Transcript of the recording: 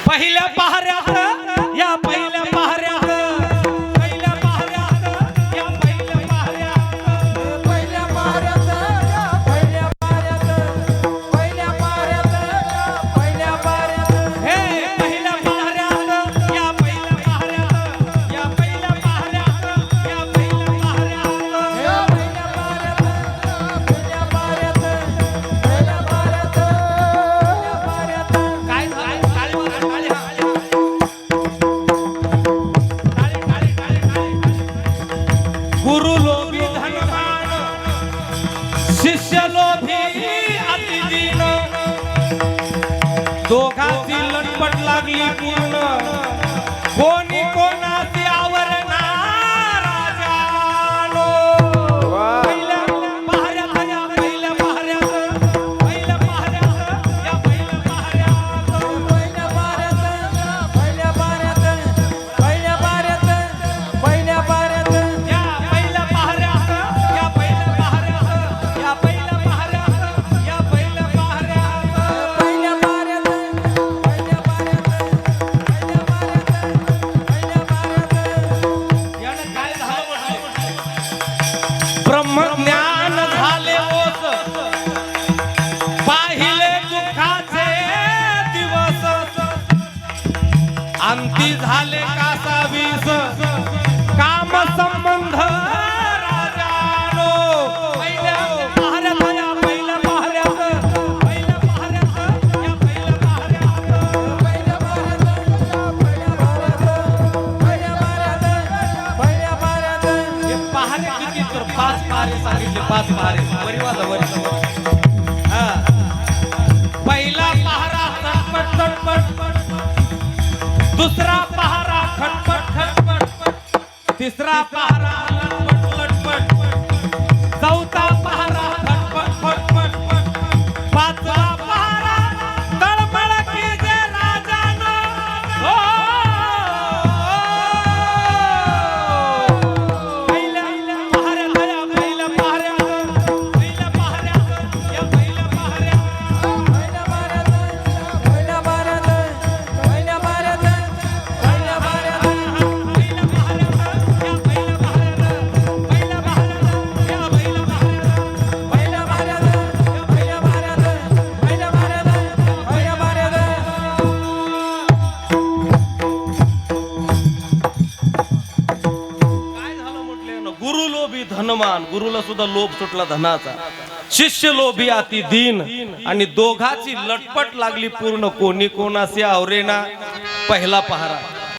पहिल्या पहाऱ्यात या पहिल्या पहाऱ्यात पहिल्या पहाऱ्यात या पहिल्या पहाऱ्यात पहिल्या पहाऱ्यात या पहिल्या पहाऱ्यात पहिल्या पहाऱ्यात या पहिल्या पहाऱ्यात हे पहिल्या पहाऱ्यात या पहिल्या पहाऱ्यात या पहिल्या पहाऱ्यात या पहिल्या पहाऱ्यात या पहिल्या पहाऱ्यात पहिल्या पहाऱ्यात पहिल्या पहाऱ्यात पहिल्या पहाऱ्यात काय झालं टाळी वाजवा, टाळी हा. टाळी टाळी टाळी टाळी गुरु लोभी धनवान शिष्य लोभी अतिदीन दोघांची लटपट लागली पूर्ण कोणी कोणाची आवरणार राजानो पहिल्या पहाऱ्यात या पहिल्या पहाऱ्यात पहिल्या पहाऱ्यात या पहिल्या पहाऱ्यात पहिल्या पहाऱ्यात पहिल्या पहाऱ्यात पहिल्या पहाऱ्यात पहिल्या पहाऱ्यात या पहिल्या पहाऱ्यात या पहिल्या पहाऱ्यात या पहिल्या पहाऱ्यात या पहिल्या पहाऱ्यात पहिल्या पहाऱ्यात पहिल्या पहाऱ्यात पहिल्या पहाऱ्यात पहिल्या पहाऱ्यात यानं काय झालं म्हटलं? ब्रह्मज्ञान झाले ओस पाहिले दुःखाचे दिवस अंती झाले कासावीस काम संबंध राजानो पहिल्या पहाऱ्यात या पहिल्या पहाऱ्यात पहिल्या पहाऱ्यात या पहिल्या पहाऱ्यात पहिल्या पहाऱ्यात पहिल्या पहाऱ्यात पहिल्या पहाऱ्यात पहिल्या पहाऱ्यात हे पहारे किती तर 5 पहारे सांगितले 5 पहारे वरी वाजा वरी हा पहिला पहारा चटपट चटपट दुसरा पहारा खटपट खटपट तिसरा पहारा लटपट लटपट चौथा पहारा खटपट खटपट पाचवा पहारा तळमळ की जे राजानो हो पहिल्या पहाऱ्यात या पहिल्या पहाऱ्यात पहिल्या पहाऱ्यात या पहिल्या पहाऱ्यात पहिल्या पहाऱ्यात पहिल्या पहाऱ्यात पहिल्या पहाऱ्यात पहिल्या पहाऱ्यात पहिल्या पहाऱ्यात या पहिल्या पहाऱ्यात पहिल्या पहाऱ्यात या पहिल्या पहाऱ्यात पहिल्या पहाऱ्यात पहिल्या पहाऱ्यात पहिल्या पहाऱ्यात पहिल्या पहाऱ्यात काय झालं म्हटले ना गुरु लोभी धनवान गुरुला सुद्धा लोभ सुटला धनाचा शिष्य लोभी अति दीन आणि दोघाची लटपट लागली पूर्ण कोणी कोणाशी आवरेना पहिला पहारा